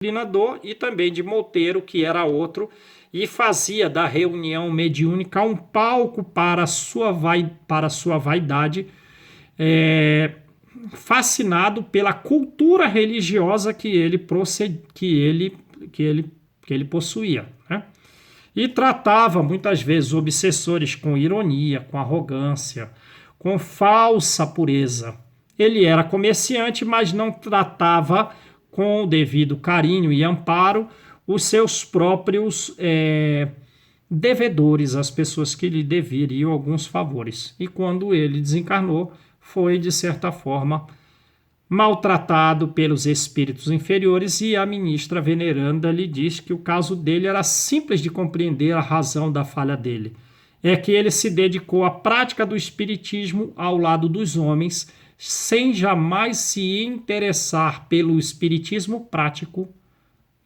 Doutrinador, e também de Monteiro, que era outro, e fazia da reunião mediúnica um palco para a sua vaidade, fascinado pela cultura religiosa que ele possuía, né? E tratava muitas vezes obsessores com ironia, com arrogância, com falsa pureza. Ele era comerciante, mas não tratava com o devido carinho e amparo os seus próprios devedores, as pessoas que lhe deveriam alguns favores. E quando ele desencarnou, foi, de certa forma, maltratado pelos espíritos inferiores, e a ministra veneranda lhe diz que o caso dele era simples de compreender a razão da falha dele. É que ele se dedicou à prática do espiritismo ao lado dos homens, sem jamais se interessar pelo espiritismo prático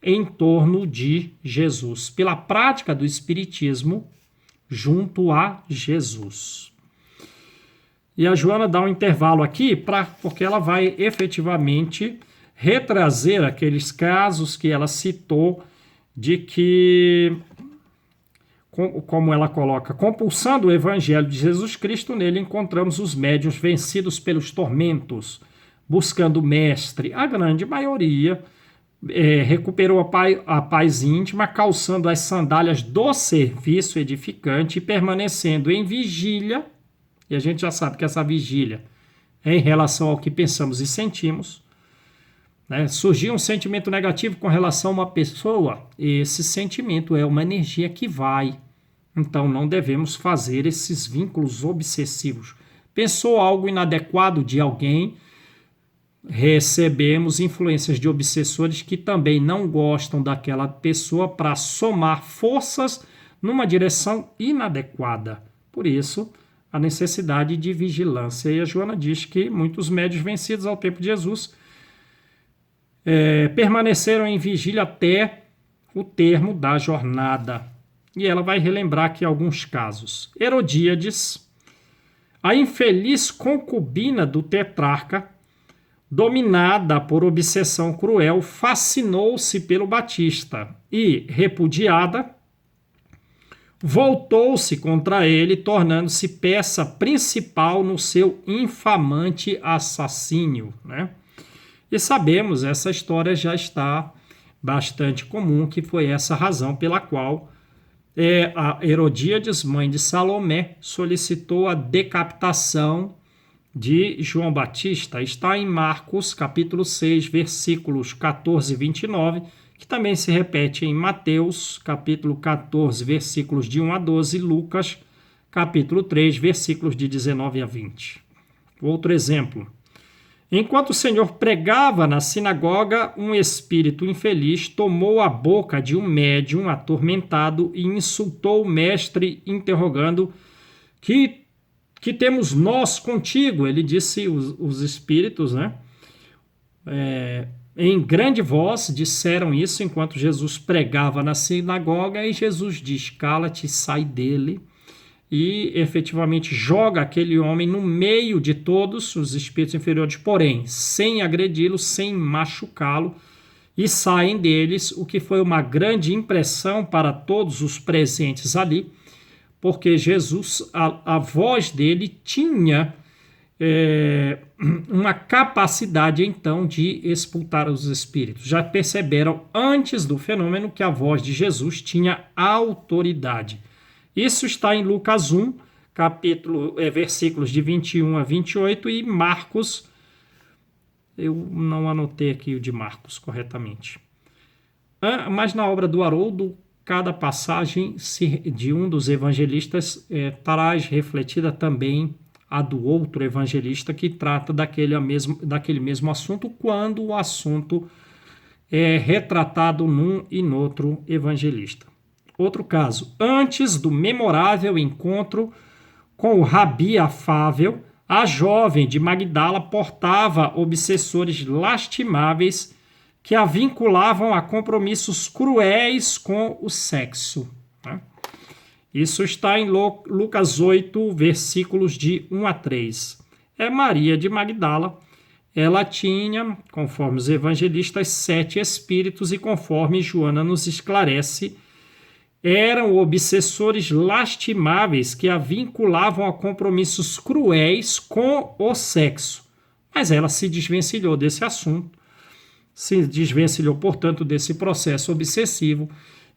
em torno de Jesus, pela prática do espiritismo junto a Jesus. E a Joana dá um intervalo aqui, porque ela vai efetivamente retrazer aqueles casos que ela citou de que, como ela coloca, compulsando o evangelho de Jesus Cristo, nele encontramos os médiuns vencidos pelos tormentos, buscando o mestre. A grande maioria recuperou a paz íntima, calçando as sandálias do serviço edificante e permanecendo em vigília. E a gente já sabe que essa vigília é em relação ao que pensamos e sentimos, né? Surgiu um sentimento negativo com relação a uma pessoa, esse sentimento é uma energia que vai. Então não devemos fazer esses vínculos obsessivos. Pensou algo inadequado de alguém, recebemos influências de obsessores que também não gostam daquela pessoa para somar forças numa direção inadequada. Por isso, a necessidade de vigilância. E a Joana diz que muitos médiuns vencidos ao tempo de Jesus permaneceram em vigília até o termo da jornada. E ela vai relembrar aqui alguns casos. Herodíades, a infeliz concubina do tetrarca, dominada por obsessão cruel, fascinou-se pelo Batista e, repudiada, voltou-se contra ele, tornando-se peça principal no seu infamante assassínio, né? E sabemos, essa história já está bastante comum, que foi essa razão pela qual a Herodíades, mãe de Salomé, solicitou a decapitação de João Batista. Está em Marcos, capítulo 6, versículos 14 e 29, que também se repete em Mateus, capítulo 14, versículos de 1 a 12, e Lucas, capítulo 3, versículos de 19 a 20. Outro exemplo. Enquanto o Senhor pregava na sinagoga, um espírito infeliz tomou a boca de um médium atormentado e insultou o mestre, interrogando: que temos nós contigo? Ele disse, os espíritos, né? Em grande voz disseram isso enquanto Jesus pregava na sinagoga, e Jesus diz: cala-te, sai dele. E efetivamente joga aquele homem no meio de todos os espíritos inferiores, porém sem agredi-lo, sem machucá-lo, e saem deles, o que foi uma grande impressão para todos os presentes ali, porque Jesus, a voz dele tinha uma capacidade então de expulsar os espíritos. Já perceberam antes do fenômeno que a voz de Jesus tinha autoridade. Isso está em Lucas 1, versículos de 21 a 28, e Marcos, eu não anotei aqui o de Marcos corretamente. Mas na obra do Haroldo, cada passagem de um dos evangelistas traz refletida também a do outro evangelista, que trata daquele mesmo assunto, quando o assunto é retratado num e no outro evangelista. Outro caso, antes do memorável encontro com o Rabi afável, a jovem de Magdala portava obsessores lastimáveis que a vinculavam a compromissos cruéis com o sexo. Né? Isso está em Lucas 8, versículos de 1 a 3. Maria de Magdala ela tinha, conforme os evangelistas, 7 espíritos e conforme Joana nos esclarece, eram obsessores lastimáveis que a vinculavam a compromissos cruéis com o sexo. Mas ela se desvencilhou desse assunto, se desvencilhou, portanto, desse processo obsessivo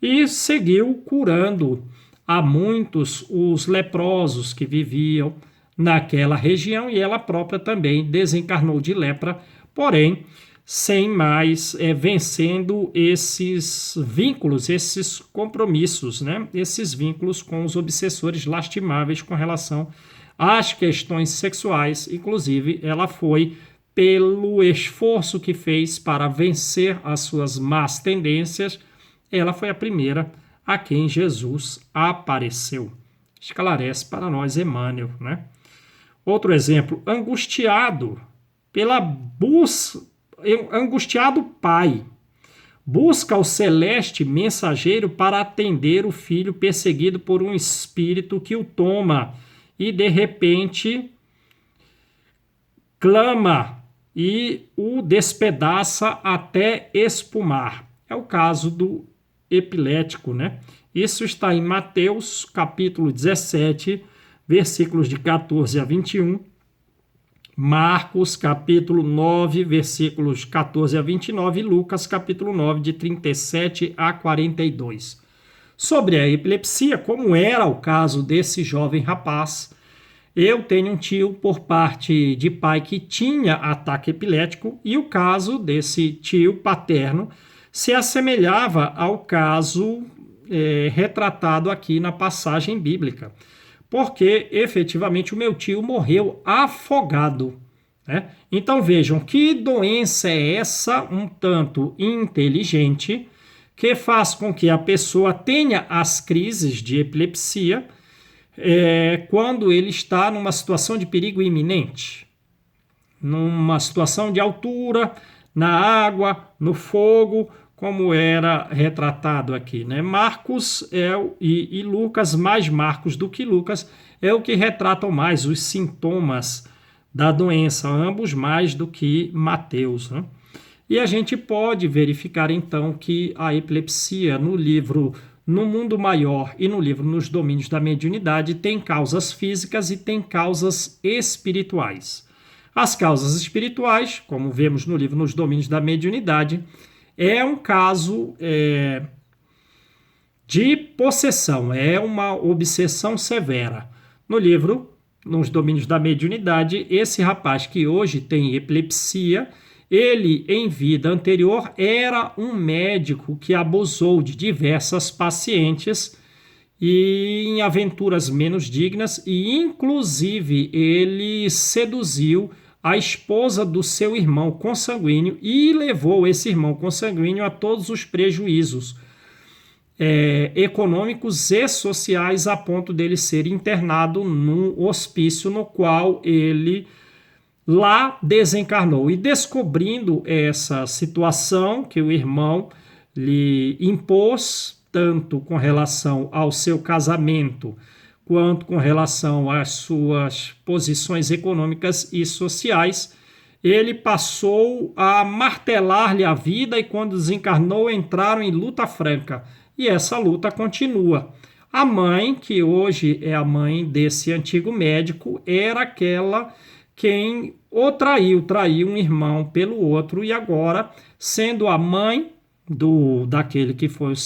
e seguiu curando a muitos os leprosos que viviam naquela região, e ela própria também desencarnou de lepra, porém sem mais vencendo esses vínculos, esses compromissos, né? Esses vínculos com os obsessores lastimáveis com relação às questões sexuais. Inclusive, ela foi, pelo esforço que fez para vencer as suas más tendências, ela foi a primeira a quem Jesus apareceu. Esclarece para nós Emmanuel, né? Outro exemplo, angustiado pai, busca o celeste mensageiro para atender o filho perseguido por um espírito que o toma e de repente clama e o despedaça até espumar. É o caso do epilético, né? Isso está em Mateus, capítulo 17, versículos de 14 a 21, Marcos, capítulo 9, versículos 14 a 29, e Lucas, capítulo 9, de 37 a 42. Sobre a epilepsia, como era o caso desse jovem rapaz, eu tenho um tio por parte de pai que tinha ataque epilético, e o caso desse tio paterno se assemelhava ao caso retratado aqui na passagem bíblica, porque efetivamente o meu tio morreu afogado, né? Então vejam que doença é essa, um tanto inteligente, que faz com que a pessoa tenha as crises de epilepsia quando ele está numa situação de perigo iminente, numa situação de altura, na água, no fogo, como era retratado aqui, né? Marcos e Lucas, mais Marcos do que Lucas, é o que retratam mais os sintomas da doença, ambos mais do que Mateus, né? E a gente pode verificar, então, que a epilepsia no livro No Mundo Maior e no livro Nos Domínios da Mediunidade tem causas físicas e tem causas espirituais. As causas espirituais, como vemos no livro Nos Domínios da Mediunidade, é um caso de possessão, é uma obsessão severa. No livro, Nos Domínios da Mediunidade, esse rapaz que hoje tem epilepsia, ele, em vida anterior, era um médico que abusou de diversas pacientes e em aventuras menos dignas, e inclusive ele seduziu a esposa do seu irmão consanguíneo e levou esse irmão consanguíneo a todos os prejuízos econômicos e sociais, a ponto dele ser internado num hospício no qual ele lá desencarnou. E descobrindo essa situação que o irmão lhe impôs, tanto com relação ao seu casamento quanto com relação às suas posições econômicas e sociais, ele passou a martelar-lhe a vida, e quando desencarnou entraram em luta franca. E essa luta continua. A mãe, que hoje é a mãe desse antigo médico, era aquela quem o traiu um irmão pelo outro, e agora, sendo a mãe daquele que foi o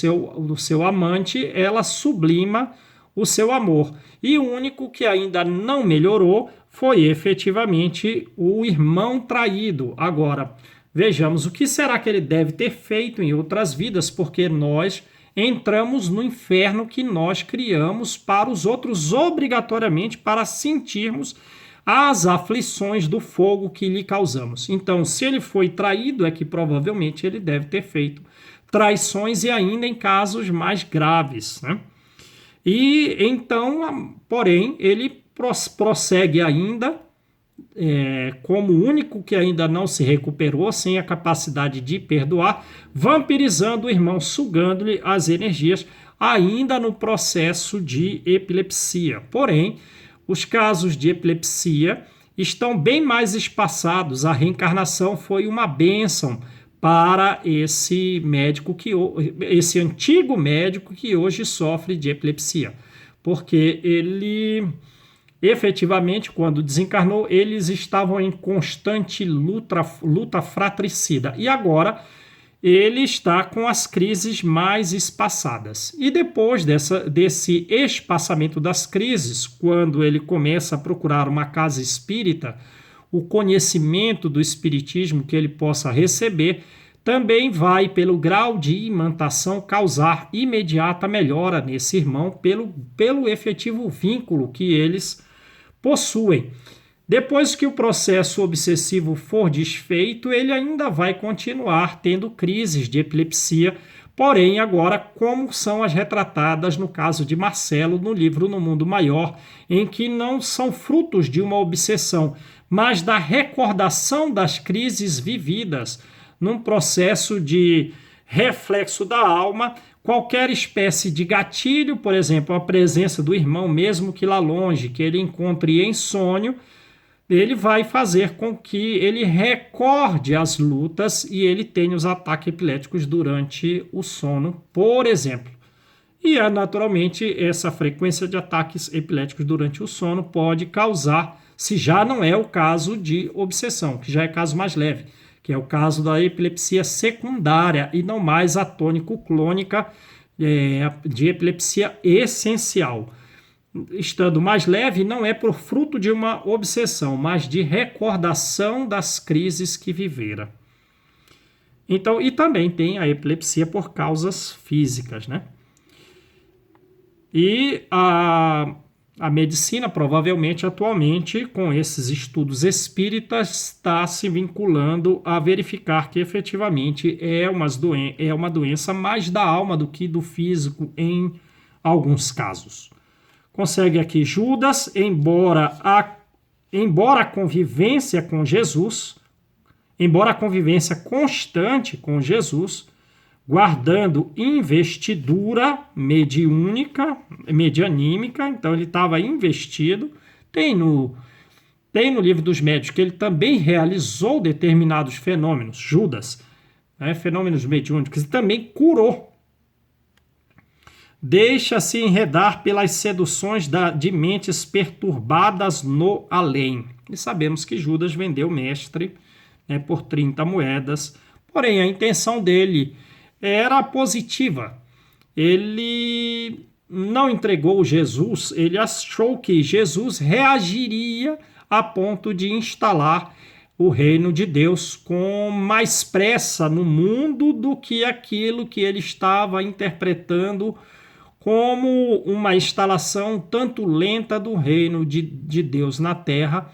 seu amante, ela sublima o seu amor. E o único que ainda não melhorou foi efetivamente o irmão traído. Agora, vejamos o que será que ele deve ter feito em outras vidas, porque nós entramos no inferno que nós criamos para os outros obrigatoriamente, para sentirmos as aflições do fogo que lhe causamos. Então, se ele foi traído, é que provavelmente ele deve ter feito traições, e ainda em casos mais graves, né? E então, porém, ele prossegue ainda como o único que ainda não se recuperou, sem a capacidade de perdoar, vampirizando o irmão, sugando-lhe as energias, ainda no processo de epilepsia. Porém, os casos de epilepsia estão bem mais espaçados. A reencarnação foi uma bênção para esse médico, esse antigo médico que hoje sofre de epilepsia, porque ele, efetivamente, quando desencarnou, eles estavam em constante luta fratricida, e agora ele está com as crises mais espaçadas. E depois desse espaçamento das crises, quando ele começa a procurar uma casa espírita, o conhecimento do espiritismo que ele possa receber também vai, pelo grau de imantação, causar imediata melhora nesse irmão, pelo efetivo vínculo que eles possuem. Depois que o processo obsessivo for desfeito, ele ainda vai continuar tendo crises de epilepsia, porém agora como são as retratadas no caso de Marcelo no livro No Mundo Maior, em que não são frutos de uma obsessão, mas da recordação das crises vividas, num processo de reflexo da alma, qualquer espécie de gatilho, por exemplo, a presença do irmão, mesmo que lá longe, que ele encontre em sonho, ele vai fazer com que ele recorde as lutas e ele tenha os ataques epiléticos durante o sono, por exemplo. E, naturalmente, essa frequência de ataques epiléticos durante o sono pode causar, se já não é o caso de obsessão, que já é caso mais leve, que é o caso da epilepsia secundária e não mais a tônico-clônica de epilepsia essencial. Estando mais leve, não é por fruto de uma obsessão, mas de recordação das crises que vivera. Então, e também tem a epilepsia por causas físicas, né? E a medicina, provavelmente, atualmente, com esses estudos espíritas, está se vinculando a verificar que efetivamente é uma doença mais da alma do que do físico em alguns casos. Consegue aqui Judas, embora a convivência com Jesus, embora a convivência constante com Jesus, guardando investidura medianímica, então ele estava investido. Tem no livro dos médiuns que ele também realizou determinados fenômenos, Judas, né, fenômenos mediúnicos, e também curou. Deixa-se enredar pelas seduções de mentes perturbadas no além. E sabemos que Judas vendeu o mestre, né, por 30 moedas, porém a intenção dele era positiva. Ele não entregou Jesus, ele achou que Jesus reagiria a ponto de instalar o reino de Deus com mais pressa no mundo do que aquilo que ele estava interpretando como uma instalação tanto lenta do reino de Deus na terra.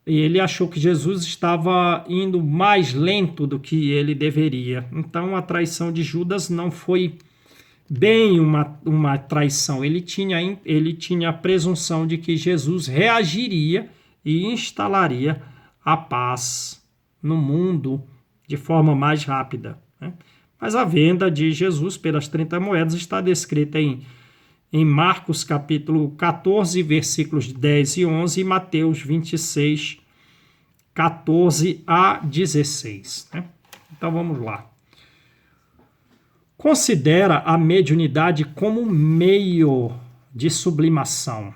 Ele achou que Jesus estava indo mais lento do que ele deveria. Então a traição de Judas não foi bem uma traição. Ele tinha a presunção de que Jesus reagiria e instalaria a paz no mundo de forma mais rápida, né? Mas a venda de Jesus pelas 30 moedas está descrita em Marcos capítulo 14, versículos 10 e 11, e Mateus 26, 14 a 16. Né? Então vamos lá. Considera a mediunidade como meio de sublimação.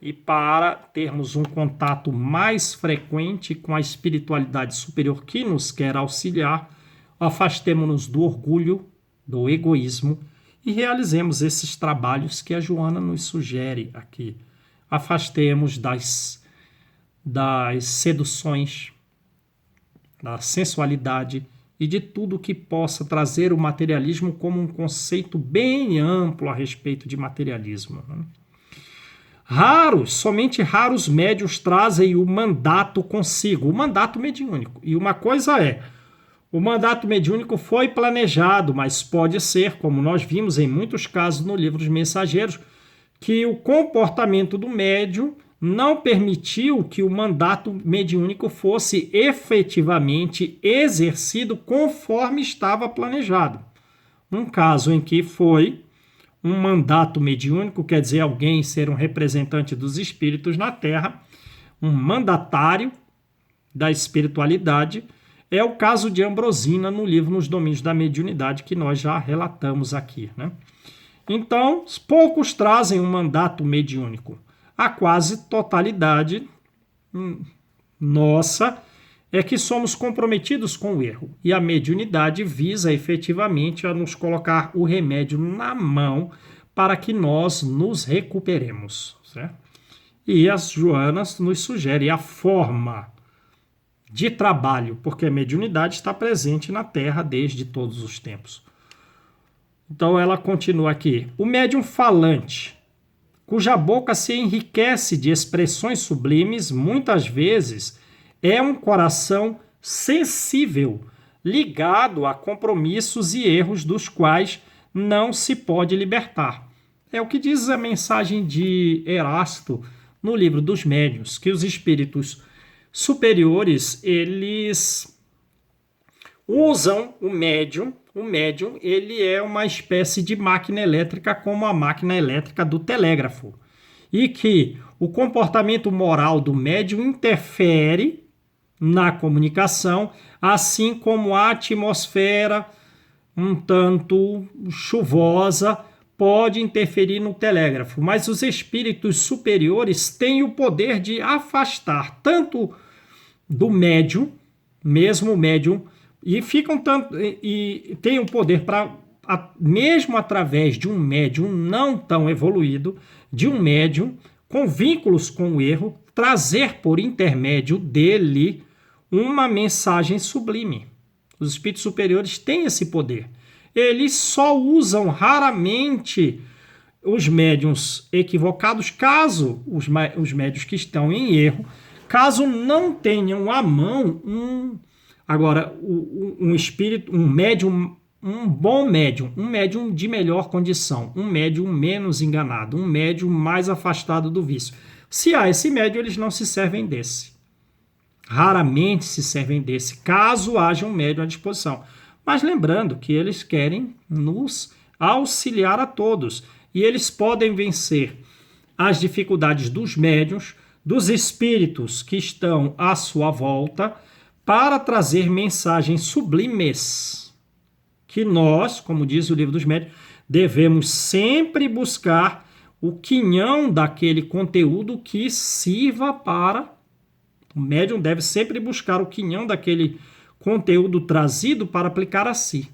E para termos um contato mais frequente com a espiritualidade superior que nos quer auxiliar, afastemo-nos do orgulho, do egoísmo e realizemos esses trabalhos que a Joana nos sugere aqui. Afastemos das seduções, da sensualidade e de tudo que possa trazer o materialismo como um conceito bem amplo a respeito de materialismo. Somente raros médiuns trazem o mandato consigo, o mandato mediúnico. E uma coisa o mandato mediúnico foi planejado, mas pode ser, como nós vimos em muitos casos no livro dos Mensageiros, que o comportamento do médium não permitiu que o mandato mediúnico fosse efetivamente exercido conforme estava planejado. Um caso em que foi um mandato mediúnico, quer dizer, alguém ser um representante dos espíritos na Terra, um mandatário da espiritualidade, é o caso de Ambrosina no livro Nos Domínios da Mediunidade, que nós já relatamos aqui, né? Então, poucos trazem um mandato mediúnico. A quase totalidade nossa é que somos comprometidos com o erro. E a mediunidade visa efetivamente a nos colocar o remédio na mão para que nós nos recuperemos, certo? E as Joanas nos sugerem a forma de trabalho, porque a mediunidade está presente na Terra desde todos os tempos. Então ela continua aqui. O médium falante, cuja boca se enriquece de expressões sublimes, muitas vezes é um coração sensível, ligado a compromissos e erros dos quais não se pode libertar. É o que diz a mensagem de Erasto no livro dos Médiuns, que os espíritos superiores, eles usam o médium. O médium, ele é uma espécie de máquina elétrica, como a máquina elétrica do telégrafo. E que o comportamento moral do médium interfere na comunicação, assim como a atmosfera um tanto chuvosa pode interferir no telégrafo. Mas os espíritos superiores têm o poder de afastar tanto do médium, mesmo o médium, e ficam tanto e tem o poder para, mesmo através de um médium não tão evoluído, de um médium com vínculos com o erro, trazer por intermédio dele uma mensagem sublime. Os espíritos superiores têm esse poder. Eles só usam raramente os médiuns equivocados, caso os médiuns que estão em erro, caso não tenham à mão um espírito, um médium, um bom médium, um médium de melhor condição, um médium menos enganado, um médium mais afastado do vício. Se há esse médium, eles não se servem desse. Raramente se servem desse, caso haja um médium à disposição. Mas lembrando que eles querem nos auxiliar a todos. E eles podem vencer as dificuldades dos médiuns, dos espíritos que estão à sua volta, para trazer mensagens sublimes, que nós, como diz o livro dos médiuns, devemos sempre buscar o quinhão daquele conteúdo que sirva para... O médium deve sempre buscar o quinhão daquele conteúdo trazido para aplicar a si.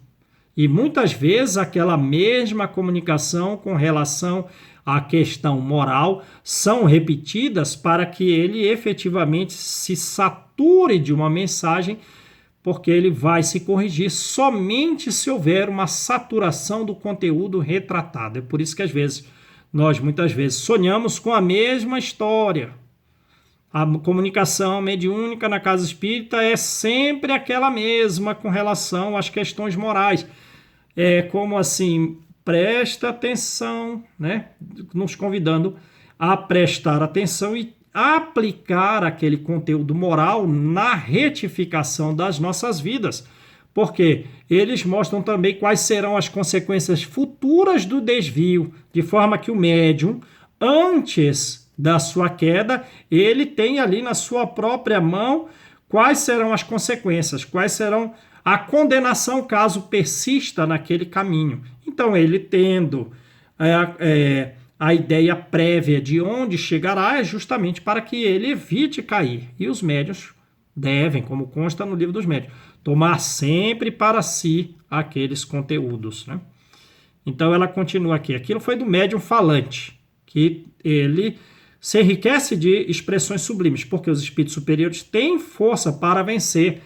E muitas vezes aquela mesma comunicação com relação à questão moral são repetidas para que ele efetivamente se sature de uma mensagem, porque ele vai se corrigir somente se houver uma saturação do conteúdo retratado. É por isso que às vezes nós muitas vezes sonhamos com a mesma história. A comunicação mediúnica na casa espírita é sempre aquela mesma com relação às questões morais. É como assim, presta atenção, né? Nos convidando a prestar atenção e aplicar aquele conteúdo moral na retificação das nossas vidas. Porque eles mostram também quais serão as consequências futuras do desvio, de forma que o médium, antes da sua queda, ele tem ali na sua própria mão quais serão as consequências, quais serão a condenação caso persista naquele caminho. Então, ele tendo a ideia prévia de onde chegará é justamente para que ele evite cair. E os médiuns devem, como consta no livro dos médiuns, tomar sempre para si aqueles conteúdos, né? Então, ela continua aqui. Aquilo foi do médium falante, que ele se enriquece de expressões sublimes, porque os espíritos superiores têm força para vencer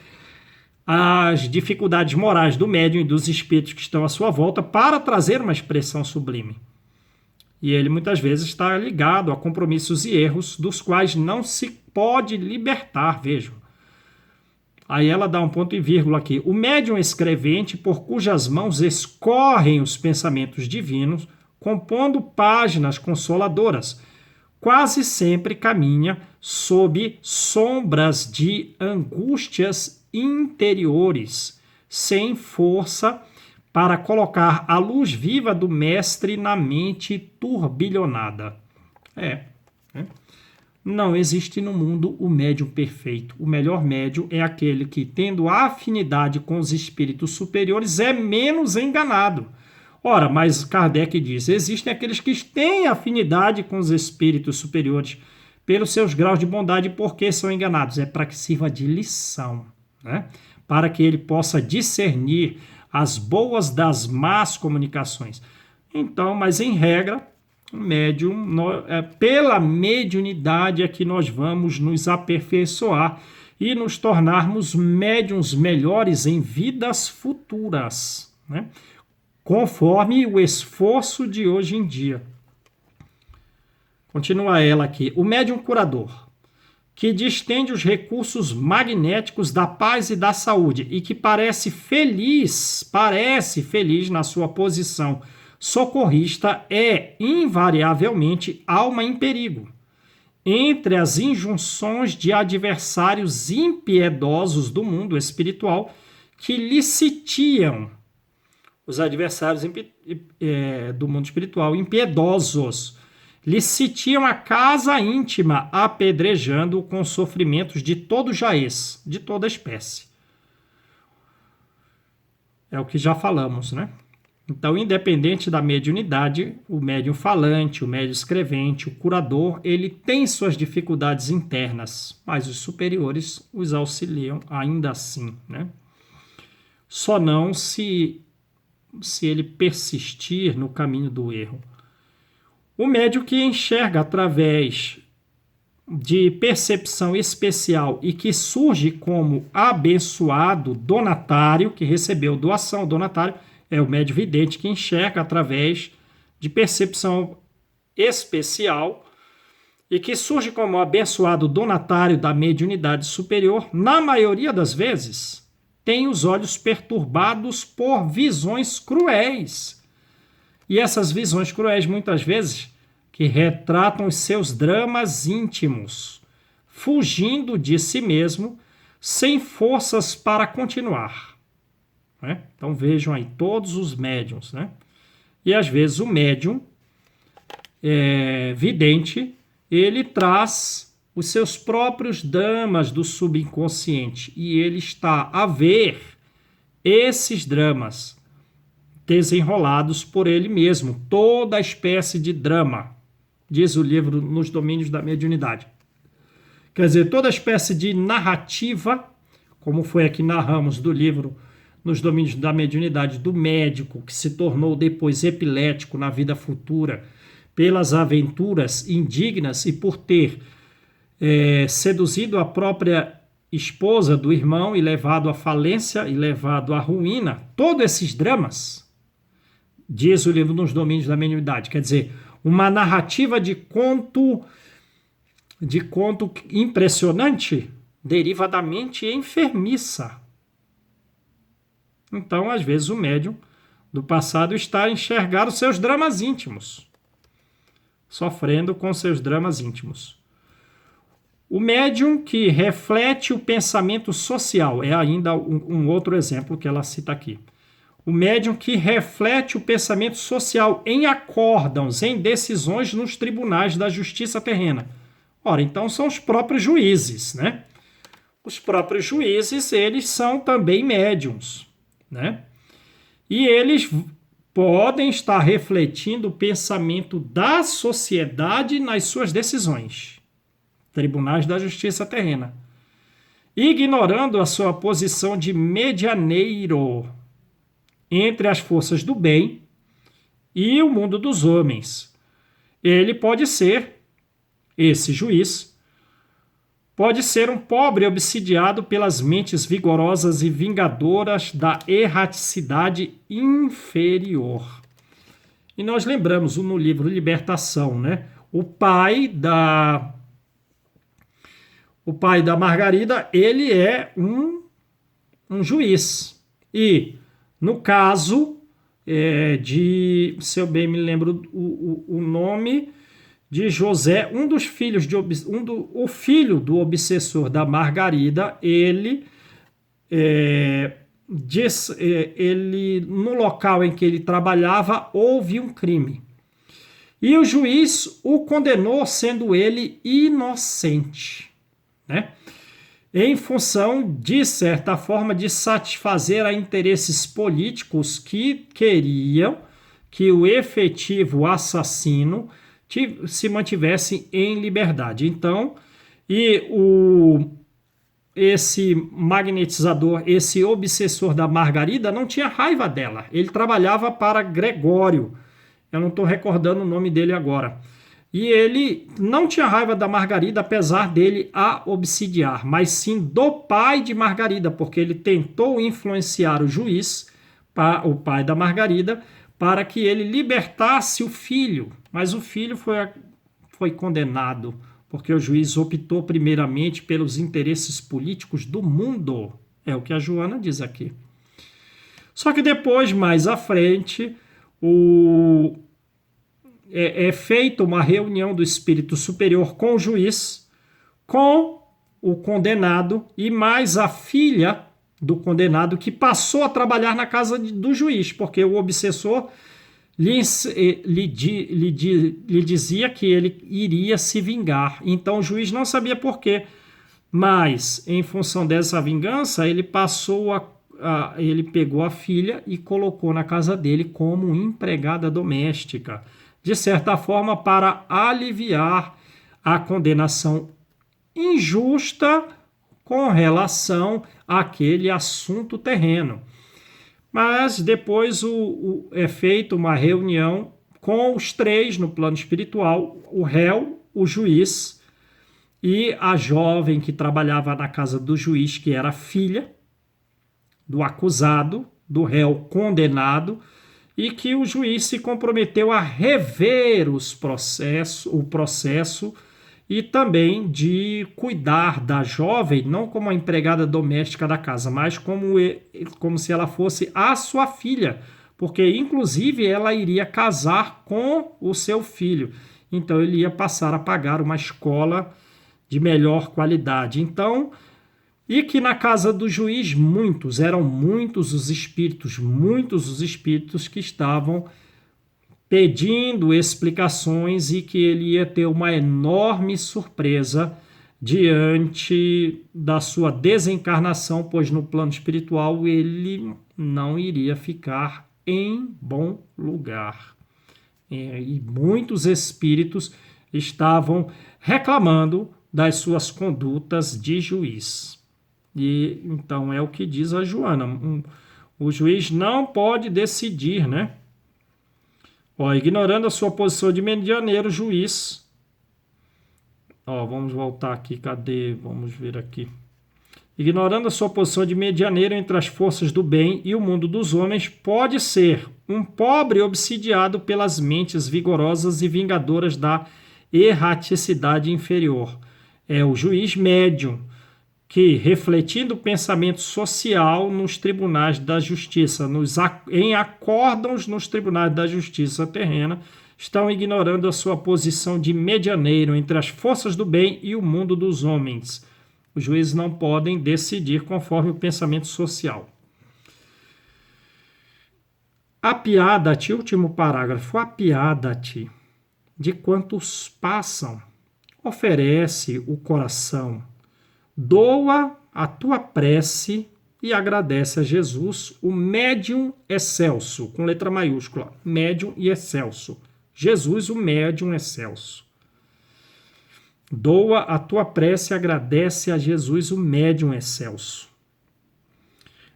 as dificuldades morais do médium e dos espíritos que estão à sua volta para trazer uma expressão sublime. E ele muitas vezes está ligado a compromissos e erros dos quais não se pode libertar, vejam. Aí ela dá um ponto e vírgula aqui. O médium escrevente, por cujas mãos escorrem os pensamentos divinos, compondo páginas consoladoras, quase sempre caminha sob sombras de angústias interiores, sem força para colocar a luz viva do mestre na mente turbilhonada. Não existe no mundo o médium perfeito. O melhor médium é aquele que, tendo afinidade com os espíritos superiores, é menos enganado. Ora, mas Kardec diz, existem aqueles que têm afinidade com os espíritos superiores pelos seus graus de bondade, porque são enganados. É para que sirva de lição, né? Para que ele possa discernir as boas das más comunicações. Então, mas em regra, o médium, pela mediunidade é que nós vamos nos aperfeiçoar e nos tornarmos médiuns melhores em vidas futuras, né? Conforme o esforço de hoje em dia. Continua ela aqui. O médium curador, que distende os recursos magnéticos da paz e da saúde e que parece feliz na sua posição socorrista, é invariavelmente alma em perigo. Entre as injunções de adversários impiedosos do mundo espiritual que lhe sitiam, os adversários do mundo espiritual impiedosos, lhe sitiam a casa íntima, apedrejando-o com sofrimentos de todo jaez, de toda espécie. É o que já falamos, né? Então, independente da mediunidade, o médium falante, o médium escrevente, o curador, ele tem suas dificuldades internas, mas os superiores os auxiliam ainda assim, né? Só não se ele persistir no caminho do erro. O médium que enxerga através de percepção especial e que surge como abençoado donatário, que recebeu doação, donatário, é o médium vidente que enxerga através de percepção especial e que surge como abençoado donatário da mediunidade superior, na maioria das vezes, tem os olhos perturbados por visões cruéis. E essas visões cruéis, muitas vezes, que retratam os seus dramas íntimos, fugindo de si mesmo, sem forças para continuar. Né? Então vejam aí todos os médiuns, né? E às vezes o médium vidente, ele traz os seus próprios dramas do subconsciente e ele está a ver esses dramas desenrolados por ele mesmo, toda espécie de drama, diz o livro Nos Domínios da Mediunidade. Quer dizer, toda espécie de narrativa, como foi aqui narramos do livro Nos Domínios da Mediunidade, do médico que se tornou depois epilético na vida futura, pelas aventuras indignas e por ter seduzido a própria esposa do irmão e levado à falência e levado à ruína, todos esses dramas, diz o livro Nos Domínios da Mediunidade, quer dizer, uma narrativa de conto impressionante deriva da mente enfermiça. Então, às vezes, o médium do passado está a enxergar os seus dramas íntimos, sofrendo com seus dramas íntimos. O médium que reflete o pensamento social é ainda um outro exemplo que ela cita aqui. O médium que reflete o pensamento social em acórdãos, em decisões nos tribunais da justiça terrena. Ora, então são os próprios juízes, né? Os próprios juízes, eles são também médiums, né? E eles podem estar refletindo o pensamento da sociedade nas suas decisões. Tribunais da justiça terrena. Ignorando a sua posição de medianeiro entre as forças do bem e o mundo dos homens. Ele pode ser, esse juiz, pode ser um pobre obsidiado pelas mentes vigorosas e vingadoras da erraticidade inferior. E nós lembramos no livro Libertação, né? O pai da Margarida, ele é um juiz. E no caso se eu bem me lembro o nome de José, um dos filhos o filho do obsessor da Margarida, ele no local em que ele trabalhava houve um crime. E o juiz o condenou, sendo ele inocente, né? Em função, de certa forma, de satisfazer a interesses políticos que queriam que o efetivo assassino se mantivesse em liberdade. Então, esse magnetizador, esse obsessor da Margarida, não tinha raiva dela. Ele trabalhava para Gregório. Eu não estou recordando o nome dele agora. E ele não tinha raiva da Margarida, apesar dele a obsidiar, mas sim do pai de Margarida, porque ele tentou influenciar o juiz, o pai da Margarida, para que ele libertasse o filho. Mas o filho foi condenado, porque o juiz optou primeiramente pelos interesses políticos do mundo. É o que a Joana diz aqui. Só que depois, mais à frente, é feita uma reunião do espírito superior com o juiz, com o condenado e mais a filha do condenado, que passou a trabalhar na casa do juiz, porque o obsessor lhe dizia que ele iria se vingar. Então o juiz não sabia por quê, mas em função dessa vingança, ele ele pegou a filha e colocou na casa dele como empregada doméstica, de certa forma para aliviar a condenação injusta com relação àquele assunto terreno. Mas depois é feita uma reunião com os três no plano espiritual, o réu, o juiz e a jovem que trabalhava na casa do juiz, que era filha do acusado, do réu condenado, e que o juiz se comprometeu a rever o processo e também de cuidar da jovem, não como a empregada doméstica da casa, mas como se ela fosse a sua filha, porque inclusive ela iria casar com o seu filho. Então ele ia passar a pagar uma escola de melhor qualidade. Então, e que na casa do juiz eram muitos os espíritos que estavam pedindo explicações e que ele ia ter uma enorme surpresa diante da sua desencarnação, pois no plano espiritual ele não iria ficar em bom lugar. E muitos espíritos estavam reclamando das suas condutas de juiz. E então é o que diz a Joana. O juiz não pode decidir, né? Ignorando a sua posição de medianeiro, juiz. Vamos voltar aqui, cadê? Vamos ver aqui. Ignorando a sua posição de medianeiro entre as forças do bem e o mundo dos homens, pode ser um pobre obsidiado pelas mentes vigorosas e vingadoras da erraticidade inferior. É o juiz médium, que, refletindo o pensamento social nos tribunais da justiça, em acórdãos nos tribunais da justiça terrena, estão ignorando a sua posição de medianeiro entre as forças do bem e o mundo dos homens. Os juízes não podem decidir conforme o pensamento social. Apiada-te, último parágrafo, apiada-te de quantos passam, oferece o coração, doa a tua prece e agradece a Jesus, o médium excelso, com letra maiúscula, médium e excelso. Jesus, o médium excelso. Doa a tua prece e agradece a Jesus, o médium excelso.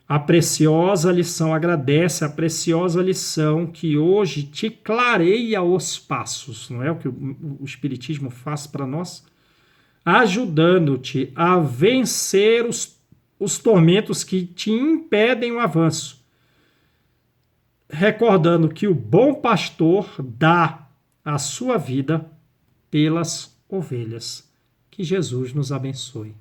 A preciosa lição, agradece a preciosa lição que hoje te clareia os passos, não é o que o Espiritismo faz para nós? Ajudando-te a vencer os tormentos que te impedem o avanço. Recordando que o bom pastor dá a sua vida pelas ovelhas. Que Jesus nos abençoe.